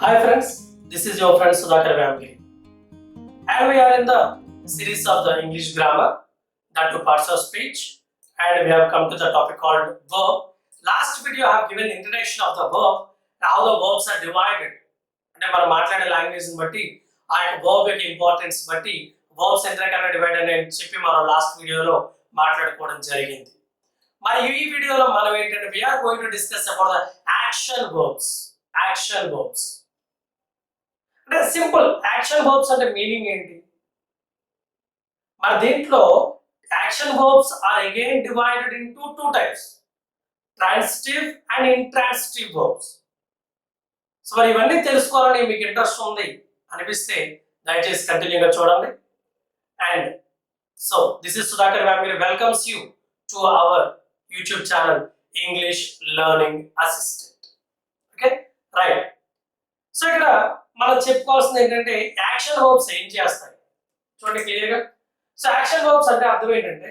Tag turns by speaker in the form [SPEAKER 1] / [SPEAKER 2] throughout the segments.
[SPEAKER 1] Hi friends, this is your friend Sudhakar Vamgiri. And we are in the series of the English grammar, the two parts of speech, and we have come to the topic called verb. Last video I have given introduction of the verb, how the verbs are divided. అంటే మనం మాట్లాడే language బట్టి ఆ యొక్క verb యొక్క importance బట్టి verbs ఎంత రకాలుగా డివైడ్ అని చెప్పి మనం లాస్ట్ వీడియోలో మాట్లాడుకోవడం జరిగింది. మరి ఈ వీడియోలో మనం ఏంటంటే we are going to discuss about the action verbs. Action verbs. అంటే సింపుల్ యాక్షన్ వర్బ్స్ అంటే మీనింగ్ ఏంటి? మరి దీంట్లో action verbs are again divided into two types, transitive and intransitive verbs. So మరి ఇవన్నీ తెలుసుకోవాలని మీకు ఇంట్రెస్ట్ ఉంది అనిపిస్తే దయచేసి కంటిన్యూగా చూడండి. And so this is Sudhakar వ్యామిరి welcomes you to our YouTube channel English learning assistant. Okay right. So ఇక్కడ మనం చెప్పుకోవాల్సింది ఏంటంటే యాక్షన్ వర్బ్స్ ఏం చేస్తాయి చూడండి క్లియర్గా. సో యాక్షన్ వర్బ్స్ అంటే అర్థం ఏంటంటే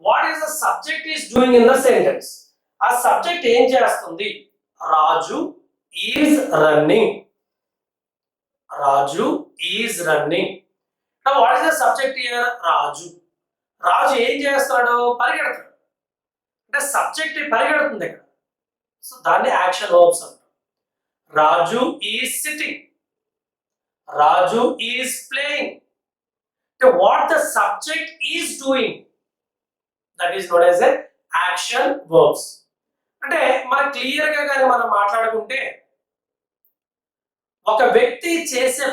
[SPEAKER 1] what is the subject is doing in the sentence. ఆ సబ్జెక్ట్ ఏం చేస్తుంది? Raju is running. Raju is running. What is the subject here? Raju. Raju ఏం చేస్తాడు? పరిగెడతాడు. అంటే సబ్జెక్ట్ పరిగెడుతుంది ఇక్కడ. సో దాన్ని యాక్షన్ వర్బ్స్ అంటారు. Raju is sitting. Raju is playing. So what the subject is doing, that is known as a action verbs. అంటే మన clear గా కానీ మనం మాట్లాడుకుంటే ఒక వ్యక్తి చేసే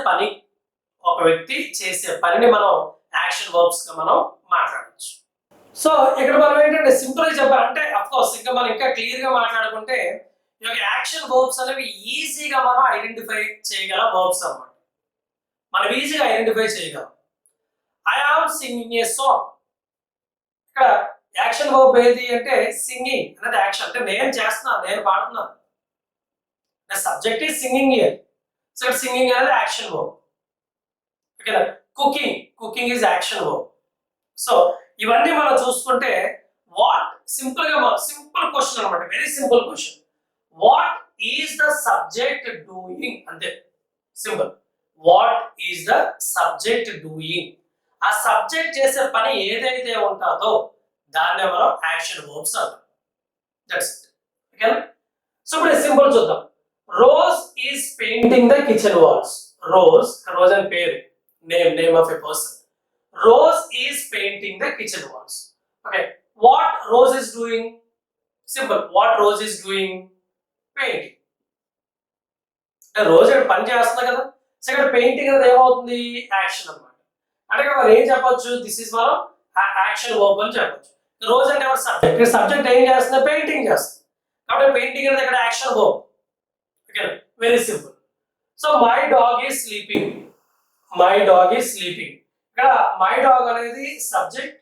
[SPEAKER 1] పనిని మనం యాక్షన్ వర్బ్స్ గా మనం మాట్లాడవచ్చు. సో ఇక్కడ మనం ఏంటంటే సింపుల్ గా చెప్పాలంటే అఫ్ కోర్స్ ఇంకా మనం ఇంకా క్లియర్ గా మాట్లాడుకుంటే ఈ యొక్క యాక్షన్ వర్బ్స్ అనేవి ఈజీగా మనం ఐడెంటిఫై చేయగల వర్బ్స్ అన్నమాట. మనం ఈజీగా ఐడెంటిఫై చేయగలం. I am singing a song. ఇక్కడ యాక్షన్ వర్బ్ ఏది అంటే సింగింగ్ అనేది యాక్షన్. అంటే నేను చేస్తున్నాను, నేను పాడుతున్నాను. Subject is singing here. So singing అనేది యాక్షన్ వర్బ్. ఓకేనా. Cooking is action verb. So ఇవన్నీ మనం చూసుకుంటే వాట్ సింపుల్ క్వశ్చన్ అనమాట, very simple question. What is the subject doing? అంతే simple. What is the subject doing? ఆ సబ్జెక్ట్ చేసే పని ఏదైతే ఉంటుందో దాన్నే మనం యాక్షన్ వర్బ్స్ అంటాం. That's it. ఓకేనా. సో ఇప్పుడు సింపుల్ చూద్దాం. Rose is painting the kitchen walls. Rose అని పేరు, name of a person. Rose is painting the kitchen walls. Okay. What Rose is doing? Simple. What Rose is doing? Painting. అంటే Rose ఇక్కడ పని చేస్తున్నా కదా. So ఇక్కడ painting అనేది ఏమవుతుంది? యాక్షన్ అన్నమాట. అంటే మనం ఏం చెప్పొచ్చు? దిస్ ఇస్ మనం యాక్షన్ వర్బ్ అని చెప్పొచ్చు. రోజు అంటే ఎవరు? సబ్జెక్ట్. సబ్జెక్ట్ ఏం చేస్తుంది? పెయింటింగ్ చేస్తుంది. కాబట్టి పెయింటింగ్ అనేది ఇక్కడ action verb. Okay, very simple. So my dog is sleeping. My dog is sleeping. ఇక్కడ మై డాగ్ అనేది సబ్జెక్ట్,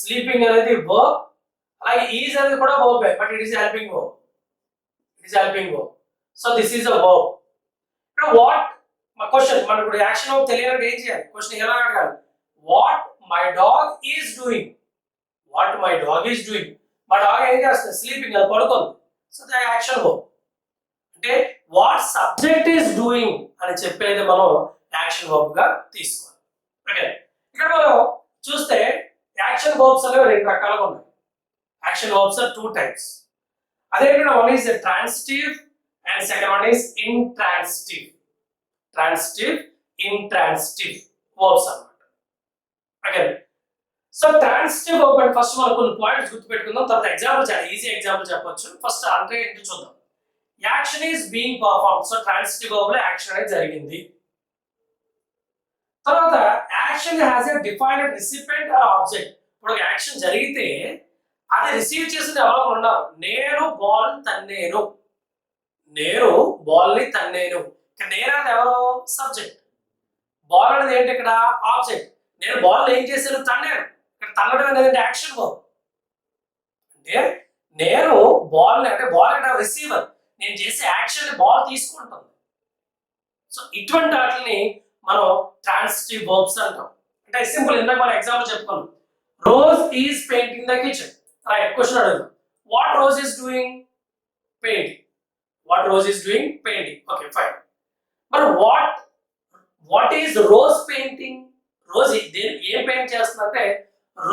[SPEAKER 1] స్లీపింగ్ అనేది వర్బ్, అలాగే ఈజ్ అనేది కూడా verb, but it is helping verb. It is helping verb. So this is a verb. ఇక్కడ what మా question, మనకు ఇప్పుడు యాక్షన్ వర్బ్ తెలియాలంటే ఏం చేయాలి? క్వశ్చన్ ఎలా అడగాలి? What my dog is doing. What my dog is doing. మా డాగ్ ఏం చేస్తుంది? స్లీపింగ్, అది పడుకుంది. So the action verb. అంటే వాట్ సబ్జెక్ట్ ఈజ్ డూయింగ్ అని చెప్పేది మనం యాక్షన్ వర్బ్ గా తీసుకోవాలి. ఓకే. ఇక్కడ మనం చూస్తే యాక్షన్ వర్బ్స్ అనేవి రెండు రకాలుగా ఉన్నాయి. Action verbs are two types. అదేంటంటే one is transitive and second one is intransitive. Transitive, intransitive verbs అన్నమాట. ఓకే. సో ట్రాన్సిటివ్ వర్బ్ అంటే ఫస్ట్ మనం కొన్ని పాయింట్స్ గుర్తుపెట్టుకుందాం, తర్వాత ఎగ్జాంపుల్, చాలా ఈజీ ఎగ్జాంపుల్ చెప్పొచ్చు. ఫస్ట్ అంటే ఏంటి చూద్దాం. Action is being perform. So transitive verb లో యాక్షన్ అనేది జరిగింది. తర్వాత action has a defined recipient or object. ఇప్పుడు యాక్షన్ జరిగితే అది రిసీవ్ చేసింది ఎవరో ఉన్నారు. నేను బాల్ తన్నేను. నేను బాల్ ని తన్నేను. నేను అనేది ఎవరు? సబ్జెక్ట్. బాల్ అనేది ఏంటి? ఇక్కడ ఆబ్జెక్ట్. నేను బాల్ ఏం చేశాను? తన్నాను. ఇక్కడ తన్నడం అనేది యాక్షన్ వర్బ్. అంటే నేను బాల్ అంటే బాల్ అంటే రిసీవర్, నేను చేసే యాక్షన్ బాల్ తీసుకుంటుంది. సో ఇటువంటి వాటిని మనం ట్రాన్సిటివ్ వర్బ్స్ అంటాం. అంటే సింపుల్, ఇందాక మనం ఎగ్జాంపుల్ చెప్పుకున్నాం. Rose is painting the kitchen. Right. Question అడుగుదాం. What Rose is doing? Painting. What Rose is doing? Painting. Okay, fine. మరి what is Rose painting? Rose ఏం పెయింట్ చేస్తుందంటే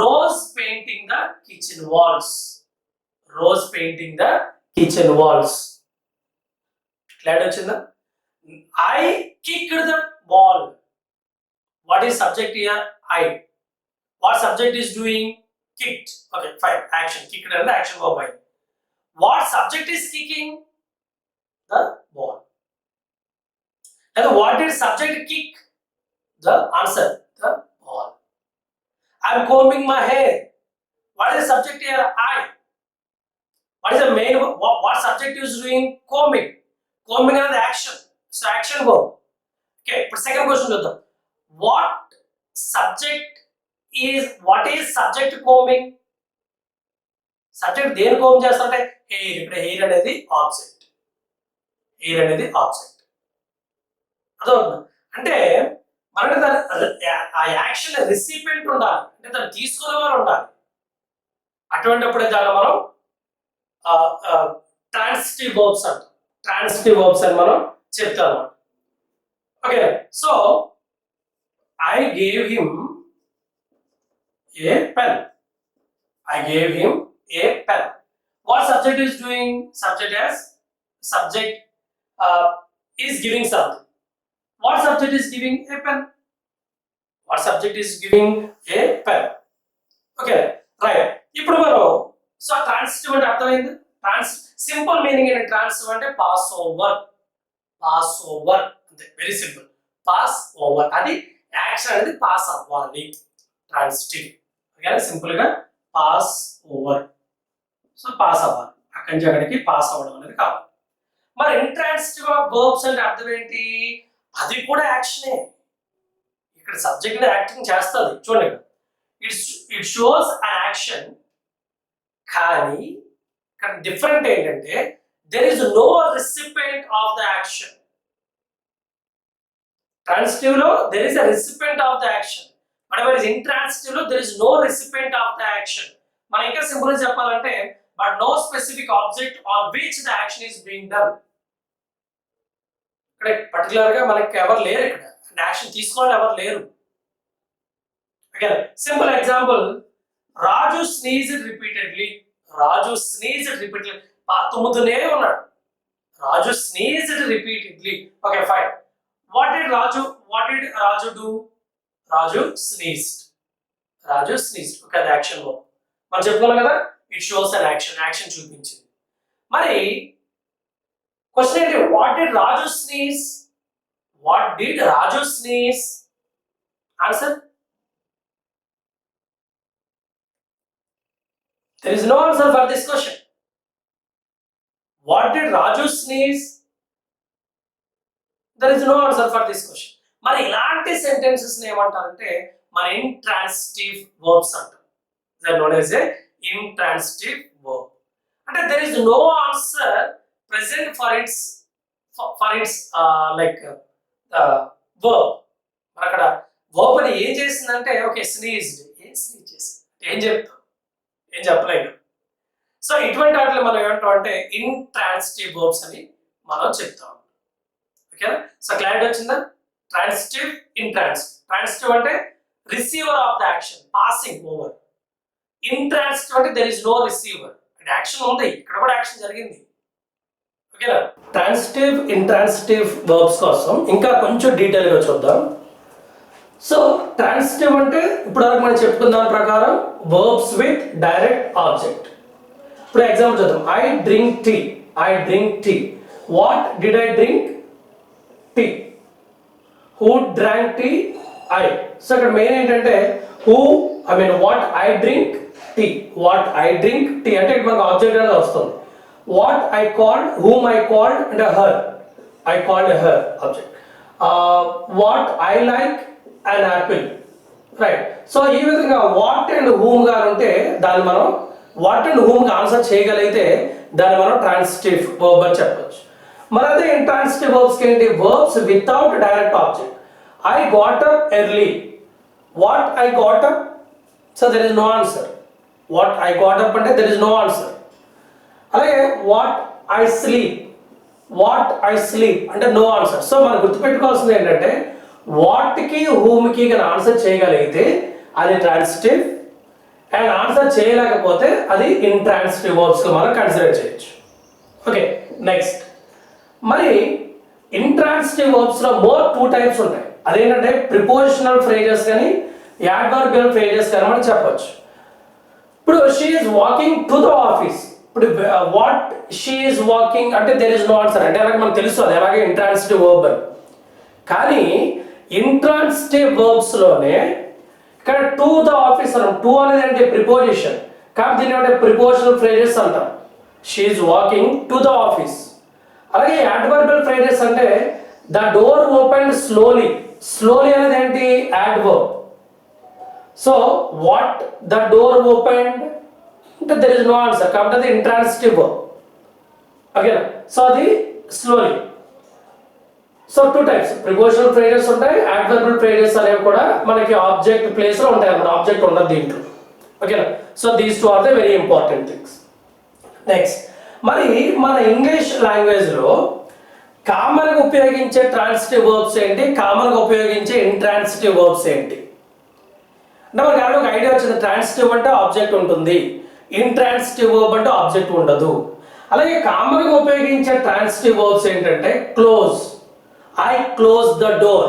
[SPEAKER 1] Rose painting the kitchen walls. Rose painting the kitchen walls. Clarity వచ్చిందా? I kicked the ball. What is subject here? I. What subject is doing? Kicked. Okay, fine. Action. Kicked and the action verb I. What subject is kicking? The ball. And what did subject kick? The answer. The ball. I am combing my hair. What is the subject here? I. What is the main? What subject is doing? Combing. Combing is the action. So action verb. Okay. But second question to them. What is subject combing? Subject దేని come చేస్తారంటే hair. ఇక్కడ hair అనేది object. Hair అనేది object. అదవుతుందా? అంటే మనకి ఆ action recipient ఉండాలి, అంటే దాన్ని తీసుకునే వారు ఉండాలి. అటువంటిప్పుడే దాన్ని మనం ట్రాన్సిటివ్ వర్బ్స్ అంటాం. ట్రాన్సిటివ్ వర్బ్స్ అని మనం చెప్తాం. Okay, so I gave him a pen. I gave him a pen. What subject is doing? Subject is giving something. What subject is giving a pen? What subject is giving a pen? Okay, right. ఇప్పుడు మనం so transitive అంటే అర్థమైంది. Simple meaning ఏంటి? Transitive అంటే pass over. Pass over అంతే, very simple. Pass over, అది action అనేది pass అవ్వాలి. ట్రాన్సిటివ్. ఓకే, సింపుల్ గా పాస్ ఓవర్. సో పాస్ అవ్వాలి, అక్కడి నుంచి అక్కడికి పాస్ అవ్వడం అనేది కావాలి. మరి ఇంట్రాన్సిటివ్ వర్బ్స్ అంటే అర్థం ఏంటి? అది కూడా యాక్షనే. ఇక్కడ సబ్జెక్ట్ యాక్టింగ్ చేస్తుంది చూడండి. It shows an action. కానీ ఇక్కడ డిఫరెంట్ ఏంటంటే there is no recipient of the action. Transitive లో there is a recipient of the action. Whereas intransitive లో there is no recipient of the action. మనం ఇంకా simple గా చెప్పాలంటే but no specific object on which the action is being done. ఇక్కడ particular గా మనకి ఎవరు లేరు, ఇక్కడ యాక్షన్ తీసుకోవాలి ఎవరు లేరు. Okay, simple example, Raju sneezed repeatedly. Raju sneezed repeatedly, తుమ్ముతూనే ఉన్నాడు. Raju sneezed repeatedly. Okay, fine. What did Raju do? Raju sneezed. Raju sneezed. Okay, the action verb. మనం చెప్పుకున్నాం కదా, it shows an action. Action చూపించింది. మరి క్వశ్చన్ ఏంటి? What did Raju sneeze? What did Raju sneeze? Answer? There is no answer for this question. What did Raju sneeze? There is no answer for this question. మరి ఇలాంటి sentences ఏమంటారంటే మన intransitive verbs అంటారు. They are known as a intransitive verb. అంటే there is no answer present for its like verb. మరి అక్కడ verb అని ఏం చేసిందంటే ఓకే స్నీజ్డ్. ఏం స్నీజ్ చేసింది? ఏం చెప్తాం? ఏం చెప్పలేదు. సో ఇటువంటి వాటిలో మనం ఏమంటాం అంటే ఇంట్రాన్సిటివ్ వర్బ్స్ అని మనం చెప్తాం. ఓకే, సో క్లారిటీ వచ్చిందా? Transitive, intransitive. ట్రాన్సిటివ్ అంటే receiver of the action, passing over. Intransitive అంటే దెర్ ఇస్ నో రిసీవర్, అంటే యాక్షన్ ఉంది, ఇక్కడ కూడా యాక్షన్ జరిగింది. ఓకేనా? ట్రాన్సిటివ్, ఇంట్రాన్సిటివ్ వర్బ్స్ కోసం ఇంకా కొంచెం డీటెయిల్ గా చూద్దాం. సో ట్రాన్సిటివ్ అంటే ఇప్పటివరకు మనం చెప్పుకున్న దాని ప్రకారం వర్బ్స్ విత్ డైరెక్ట్ ఆబ్జెక్ట్. ఇప్పుడు ఎగ్జాంపుల్ చూద్దాం. I drink tea. I drink tea. What did I drink? Tea. Who drank tea? I. So ఇక్కడ మెయిన్ ఏంటంటే what I drink tea. What I drink tea అంటే ఇక్కడ మనకు ఆబ్జెక్ట్ అనేది వస్తుంది. What I called, whom I called అంటే her. I called her object. What I like an apple. Right. So ఈ విధంగా వాట్ అండ్ హూమ్ గా ఉంటే దాన్ని మనం వాట్ అండ్ హూమ్ గా ఆన్సర్ చేయగలిగితే దాన్ని మనం ట్రాన్సిటివ్ వర్బ్ అని చెప్పొచ్చు. మరి అదే ఇంట్రాన్సిటివ్ వర్బ్స్ ఏంటి? Verbs without direct object. I got up early. What I got up? So there is no answer. What I got up అంటే దెర్ ఇస్ నో ఆన్సర్. అలాగే what I sleep. What I sleep అంటే no answer. So మనం గుర్తుపెట్టుకోవాల్సింది ఏంటంటే వాట్కి హూమ్కి కానీ answer చేయగలిగితే అది transitive, and answer చేయలేకపోతే అది ఇంట్రాన్సిటివ్ వర్బ్స్గా మనం కన్సిడర్ చేయొచ్చు. ఓకే, నెక్స్ట్ మరి ఇంట్రాన్సిటివ్ వర్బ్స్లో మోర్ 2 టైప్స్ ఉంటాయి. అదేంటంటే ప్రిపోజిషనల్ ఫ్రేజెస్ కానీ యాడ్వర్బియల్ ఫ్రేజెస్ కానీ మనం చెప్పొచ్చు. ఇప్పుడు she is walking to the office. ఇప్పుడు వాట్ షీ ఈస్ వాకింగ్ అంటే దెర్ ఇస్ నో ఆన్సర్ అంటే అలాగే మనకు తెలుసు అది అలాగే ఇంట్రాన్సిటివ్ వర్బ్ అని. కానీ ఇంట్రాన్సిటివ్ వర్బ్స్లోనే ఇక్కడ టు ద ఆఫీస్ అన్నాం. టు అనేది అంటే ప్రిపోజిషన్, కాబట్టి దీని అంటే ప్రిపోజిషనల్ ఫ్రేజెస్ అంటాం. She is walking to the office. అలాగే యాడ్వర్బియల్ ఫ్రేజెస్ అంటే the door opened slowly. Slowly అనేది ఏంటి? Adverb. So what the door opened అంటే దెర్ ఇస్ నో ఆన్సర్ కాబట్టి అది ఇంట్రాన్సిటివ్ వర్బ్. ఓకేనా? సో అది slowly. So 2 types prepositional phrases ఉంటాయి, యాడ్వర్బియల్ ఫ్రేజెస్ అనేవి కూడా మనకి ఆబ్జెక్ట్ ప్లేస్లో ఉంటాయి అన్నమాట. ఆబ్జెక్ట్ ఉండదు దీంట్లో. ఓకేనా? So these 2 are the very important things. Next మరి మన ఇంగ్లీష్ లాంగ్వేజ్లో కామన్గా ఉపయోగించే ట్రాన్సిటివ్ వర్బ్స్ ఏంటి, కామన్గా ఉపయోగించే ఇంట్రాన్సిటివ్ వర్బ్స్ ఏంటి అంటే మనకి ఆల్రెడీ ఒక ఐడియా వచ్చింది. ట్రాన్సిటివ్ అంటే ఆబ్జెక్ట్ ఉంటుంది, ఇంట్రాన్సిటివ్ వర్బ్ అంటే ఆబ్జెక్ట్ ఉండదు. అలాగే కామన్గా ఉపయోగించే ట్రాన్సిటివ్ వర్బ్స్ ఏంటంటే close. I close the door.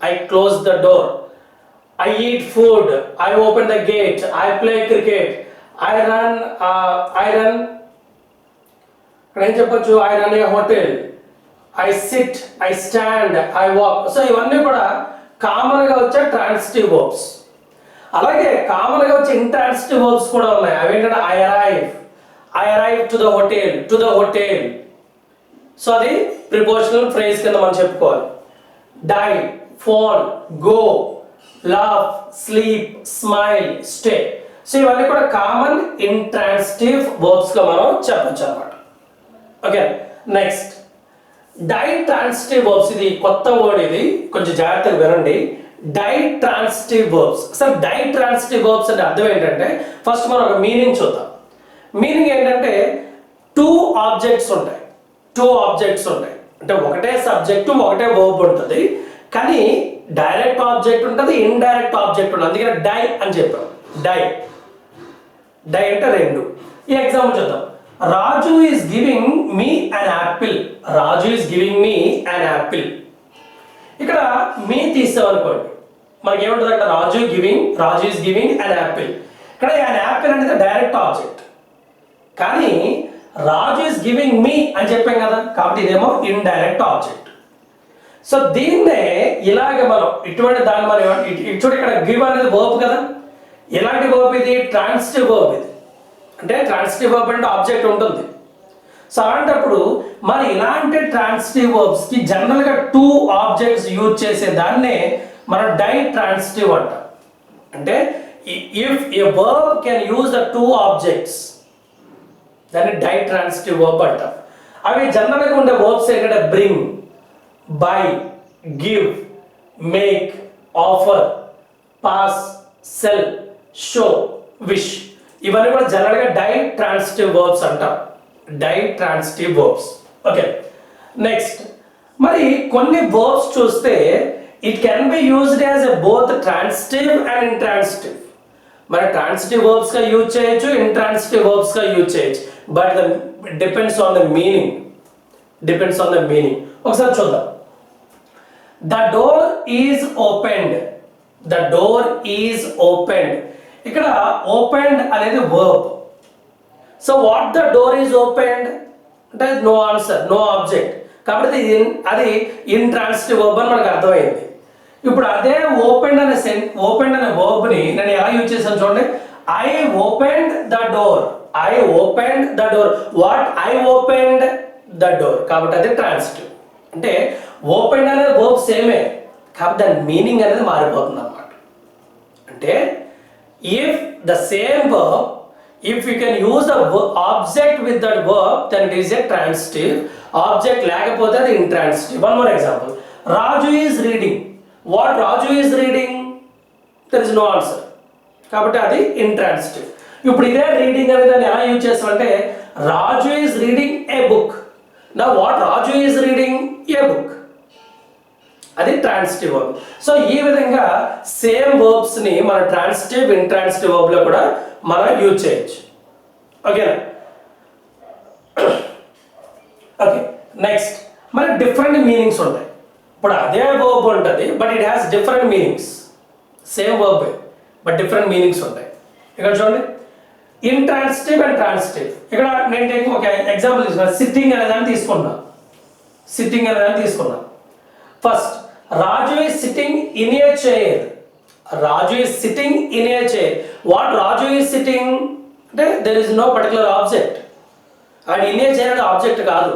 [SPEAKER 1] I close the door. I eat food. I open the gate. I play cricket. I run. ఏం చెప్పొచ్చు? I run a hotel. I sit. I stand. I walk. So ఇవన్నీ కూడా కామన్గా వచ్చే transitive verbs. అలాగే కామన్గా వచ్చే intransitive verbs కూడా ఉన్నాయి. అవి ఏంటంటే I arrive. I arrive to the hotel. To the hotel. So అది ప్రిపోజిషనల్ ఫ్రేజ్ కింద మనం చెప్పుకోవాలి. Die, fall, go, laugh, sleep, smile, stay. So ఇవన్నీ కూడా కామన్ ఇంట్రాన్సిటివ్ వర్బ్స్ గా మనం చెప్పొచ్చు అన్నమాట. Okay, next ditransitive verbs. ఇది కొత్త వర్డ్, ఇది కొంచెం జాగ్రత్తగా వినండి. Ditransitive verbs. అసలు డై ట్రాన్సిటివ్ వర్బ్స్ అంటే అర్థం ఏంటంటే ఫస్ట్ మనం ఒక మీనింగ్ చూద్దాం. మీనింగ్ ఏంటంటే 2 ఆబ్జెక్ట్స్ ఉంటాయి. 2 ఆబ్జెక్ట్స్ ఉంటాయి అంటే ఒకటే సబ్జెక్టు ఒకటే వర్బ్ ఉంటుంది, కానీ డైరెక్ట్ ఆబ్జెక్ట్ ఉంటుంది, ఇండైరెక్ట్ ఆబ్జెక్ట్ ఉంటుంది. అందుకని డై అని చెప్పాం. డై డై అంటే 2. ఈ ఎగ్జాంపుల్ చూద్దాం. Raju is giving me an apple. Raju is giving me an apple. ఇక్కడ మీ తీసామనుకోండి మనకి ఏముంటుంది అంటే Raju is giving an apple. ఇక్కడ అన్ యాపిల్ అనేది డైరెక్ట్ ఆబ్జెక్ట్, కానీ రాజు ఈస్ గివింగ్ మీ అని చెప్పాం కదా, కాబట్టి ఇదేమో ఇండైరెక్ట్ ఆబ్జెక్ట్. సో దీన్నే ఇలాగే మనం ఇటువంటి దాన్ని మనం చూడ ఇక్కడ గివ్ అనేది వర్బ్ కదా, ఎలాంటి వర్బ్ ఇది? Transitive verb. ఇది అంటే ట్రాన్సిటివ్ వర్బ్ అంటే ఆబ్జెక్ట్ ఉంటుంది. సో అలాంటప్పుడు మరి ఇలాంటి ట్రాన్సిటివ్ వర్బ్స్ కి జనరల్ గా 2 ఆబ్జెక్ట్స్ యూజ్ చేసే దాన్నే మనం డై ట్రాన్సిటివ్ అంటాం. అంటే if a verb can use the 2 objects దాన్ని డై ట్రాన్సిటివ్ వర్బ్ అంటాం. అవి జనరల్గా ఉండే వర్బ్స్ ఏంటంటే bring, buy, give, make, offer, pass, sell, show, wish. ఇవన్నీ కూడా జనరల్గా డై ట్రాన్సిటివ్ వర్బ్స్ అంటాం. Ditransitive verbs. Okay, next మరి కొన్ని వర్బ్స్ చూస్తే it can be used as a both transitive and intransitive. మరి ట్రాన్సిటివ్ వర్బ్స్ గా యూజ్ చేయొచ్చు, ఇంట్రాన్సిటివ్ వర్బ్స్ గా యూజ్ చేయొచ్చు. But depends on the meaning. Depends on the meaning. ఒకసారి చూద్దాం. The door is opened. The door is opened. ఇక్కడ opened అనేది verb. So what the door is opened అంటే no answer, no object, కాబట్టి అది intransitive verb అని మనకు అర్థమైంది. ఇప్పుడు అదే ఓపెన్డ్ అనే వర్బ్ ని నేను ఎలా యూజ్ చేశాను చూడండి. I opened the door. I opened the door. What? I opened the door, కాబట్టి అది ట్రాన్సిటివ్. అంటే ఓపెన్డ్ అనేది వర్బ్ సేమే, కాబట్టి దాని మీనింగ్ అనేది మారిపోతుంది అన్నమాట. అంటే if the same verb, if you can use the object with that verb, then it is a transitive. Object లేకపోతే అది intransitive. One more example. Raju is reading. What Raju is reading? There is no answer, కాబట్టి అది intransitive. ఇప్పుడు ఇదే reading అనేది దాన్ని ఎలా use చేస్తామంటే రాజు ఈజ్ రీడింగ్ ఏ బుక్. నా what Raju is reading A book, అది ట్రాన్సిటివ్ వర్బ్. సో ఈ విధంగా సేమ్ వర్బ్స్ ని మన ట్రాన్సిటివ్ ఇంట్రాన్సిటివ్ వర్బ్ లో కూడా మనం యూజ్ చేయొచ్చు. ఓకేనా? ఓకే, నెక్స్ట్ మరి డిఫరెంట్ మీనింగ్స్ ఉంటాయి. ఇప్పుడు అదే వర్బ్ ఉంటుంది but it has different meanings. Same verb but different meanings ఉంటాయి. ఇక్కడ చూడండి, ఇంట్రాన్సిటివ్ అండ్ ట్రాన్సిటివ్. ఇక్కడ నేను ఒక ఎగ్జాంపుల్ తీసుకున్నా, సిట్టింగ్ అనేదాన్ని తీసుకున్నా. సిట్టింగ్ అనేదాన్ని తీసుకున్నా. First, Raju is sitting in a chair. Raju is sitting in a chair. What Raju is sitting అంటే there is no particular object. And in a chair అనే ఆబ్జెక్ట్ కాదు.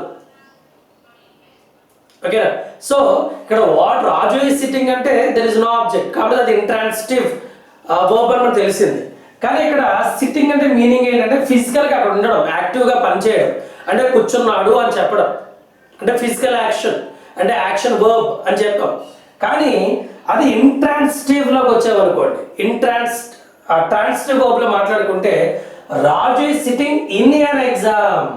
[SPEAKER 1] ఓకేనా? సో ఇక్కడ వాట్ రాజు ఈజ్ సిట్టింగ్ అంటే దెర్ ఇస్ నో ఆబ్జెక్ట్ కాబట్టి అది intransitive verb అని మనకు తెలిసింది. కానీ ఇక్కడ సిట్టింగ్ అంటే మీనింగ్ ఏంటంటే ఫిజికల్గా అక్కడ ఉండడం, యాక్టివ్గా పనిచేయడం, అంటే కూర్చున్నాడు అని చెప్పడం, అంటే ఫిజికల్ యాక్షన్, అంటే యాక్షన్ వర్బ్ అని చెప్తాం. కానీ అది ఇంట్రాన్సిటివ్లోకి వచ్చామనుకోండి, ట్రాన్సిటివ్ వర్బ్లో మాట్లాడుకుంటే Raju is sitting in an exam.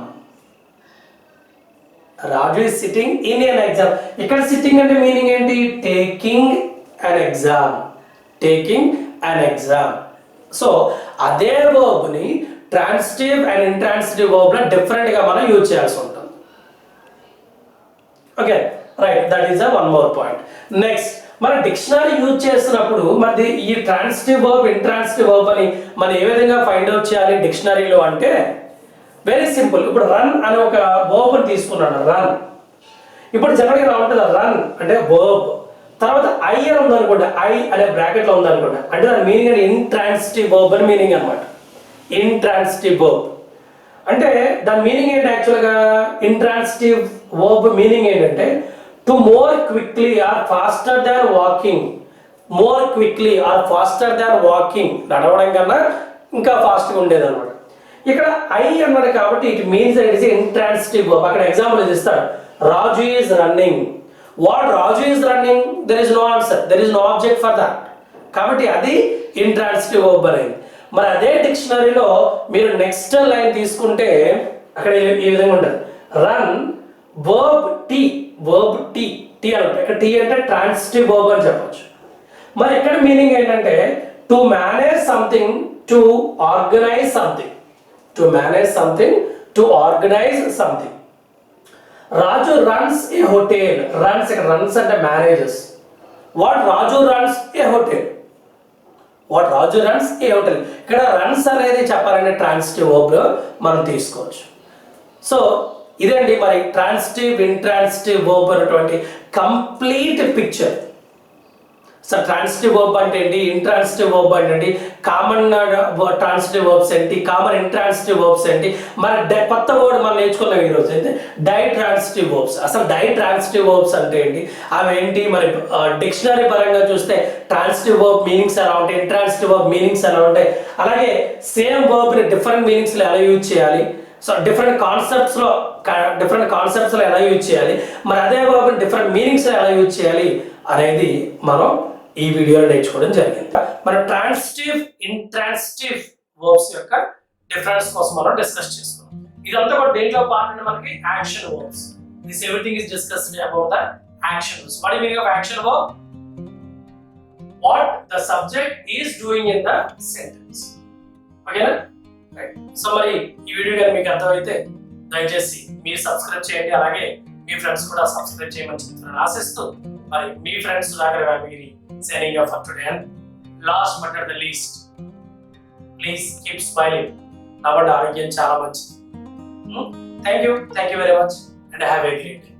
[SPEAKER 1] Raju is sitting in an exam. ఇక్కడ సిట్టింగ్ అంటే మీనింగ్ ఏంటి? Taking an exam. Taking an exam. So అదే వర్బ్ని ట్రాన్సిటివ్ అండ్ ఇంట్రాన్సిటివ్ వర్బ్లో డిఫరెంట్గా మనం యూజ్ చేయాల్సి ఉంటుంది. Okay, right, that is one more point. Next, మన డిక్షనరీ యూజ్ చేస్తున్నప్పుడు మరి ఈ ట్రాన్సిటివ్ వర్బ్ ఇంట్రాన్సిటివ్ వర్బ్ అని మనం ఏ విధంగా ఫైండ్ అవుట్ చేయాలి డిక్షనరీలో అంటే వెరీ సింపుల్. ఇప్పుడు రన్ అనే ఒక వర్బ్ తీసుకున్నాను, రన్. ఇప్పుడు జనరల్గా ఎలా ఉంటుంది? రన్ అంటే వర్బ్, తర్వాత ఐ అని ఉందనుకోండి, ఐ అనే బ్రాకెట్లో ఉందనుకోండి, అంటే దాని మీనింగ్ అంటే ఇంట్రాన్సిటివ్ వర్బ్ అని మీనింగ్ అనమాట. ఇంట్రాన్సిటివ్ వర్బ్ అంటే దాని మీనింగ్ ఏంటి? యాక్చువల్గా ఇంట్రాన్సిటివ్ వర్బ్ మీనింగ్ ఏంటంటే to more quickly or faster than walking. More quickly or faster than walking, నడవడం కన్నా ఇంకా ఫాస్ట్గా ఉండేది అనమాట. ఇక్కడ ఐ అన్నాడు కాబట్టి it means it is intransitive verb. అక్కడ ఎగ్జాంపుల్ ఇస్తాడు, Raju is running. What Raju is running, there is no answer, there is no object for that, కాబట్టి అది ఇంట్రాన్సిటివ్ వర్బ్ అనేది. మరి అదే డిక్షనరీలో మీరు నెక్స్ట్ లైన్ తీసుకుంటే అక్కడ ఈ విధంగా ఉంటుంది, run verb T. Verb T, T అంటే ఇక్కడ టీ అంటే ట్రాన్సిటివ్ వర్బ్ అని చెప్పొచ్చు. మరి ఇక్కడ మీనింగ్ ఏంటంటే to manage something, to organise something. To manage something, to organise something. Raju runs A hotel. Runs, ఇక్కడ రన్స్ అంటే manages. What Raju runs A hotel. What Raju runs A hotel. ఇక్కడ runs అనేది చెప్పాలంటే transitive verb మనం తీసుకోవచ్చు. So ఇదండి మరి transitive intransitive verb అనేటువంటి complete picture. So transitive verb అంటే ఏంటి, ఇంట్రాన్సిటివ్ వర్బ్ అంటే ఏంటి, కామన్ ట్రాన్సిటివ్ వర్బ్స్ ఏంటి, కామన్ ఇంట్రాన్సిటివ్ వర్బ్స్ ఏంటి, మరి కొత్త వర్డ్ మనం నేర్చుకున్నాం ఈరోజు అయితే డైట్రాన్సిటివ్ వర్బ్స్. అసలు డైట్రాన్సిటివ్ వర్బ్స్ అంటే ఏంటి, అవి ఏంటి, మరి డిక్షనరీ పరంగా చూస్తే ట్రాన్సిటివ్ వర్బ్ మీనింగ్స్ ఎలా ఉంటాయి, ఇంట్రాన్సిటివ్ వర్బ్ మీనింగ్స్ ఎలా ఉంటాయి, అలాగే సేమ్ వర్బ్ని డిఫరెంట్ మీనింగ్స్లో ఎలా యూజ్ చేయాలి, సో డిఫరెంట్ కాన్సెప్ట్స్లో ఎలా యూజ్ చేయాలి, మరి అదే వర్బ్ని డిఫరెంట్ మీనింగ్స్లో ఎలా యూజ్ చేయాలి అనేది మనం ఈ వీడియోలో నేర్చుకోవడం జరిగింది. మన ట్రాన్సిటివ్ ఇంట్రాన్సిటివ్ వర్బ్స్ యొక్క డిఫరెన్స్ కోసం మనం డిస్కస్ చేసుకున్నాం. ఇదంతా కూడా దేంట్లో పార్ట్ అంటే మనకి action verbs. This everything is discussed about the action verbs. What meaning of action verb? What the subject is doing in the sentence. ఓకేనా? రైట్. సో మరి ఈ వీడియో కానీ మీకు అర్థమైతే దయచేసి మీరు సబ్స్క్రైబ్ చేయండి, అలాగే మీ ఫ్రెండ్స్ కూడా సబ్స్క్రైబ్ చేయమని చెప్తున్నాను ఆశిస్తూ మరి మీ friends Sudhakar Vyapagiri signing off for today. And last but not the least, please keep smiling. నవ్వండి, ఆరోగ్యం చాలా మంచిది. Thank you very much and have a great day.